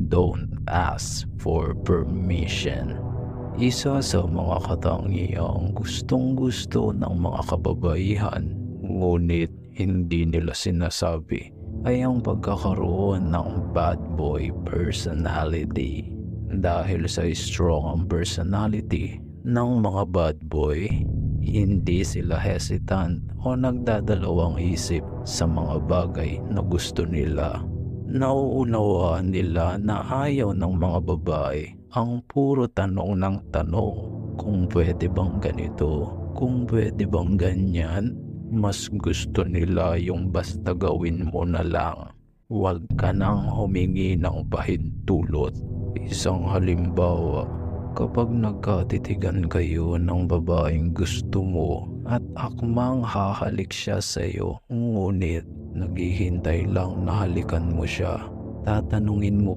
don't ask for permission. Isa sa mga katangiang gustong-gusto ng mga kababaihan, ngunit hindi nila sinasabi, ay ang pagkakaroon ng bad boy personality. Dahil sa strong ang personality ng mga bad boy, hindi sila hesitant o nagdadalawang isip sa mga bagay na gusto nila. Nauunawaan nila na ayaw ng mga babae ang puro tanong ng tanong, kung pwede bang ganito, kung pwede bang ganyan. Mas gusto nila yung basta gawin mo na lang, huwag ka nang humingi ng pahintulot. Isang halimbawa, kapag nagkatitigan kayo ng babaeng gusto mo at akmang hahalik siya sa iyo, ngunit naghihintay lang na halikan mo siya, tatanungin mo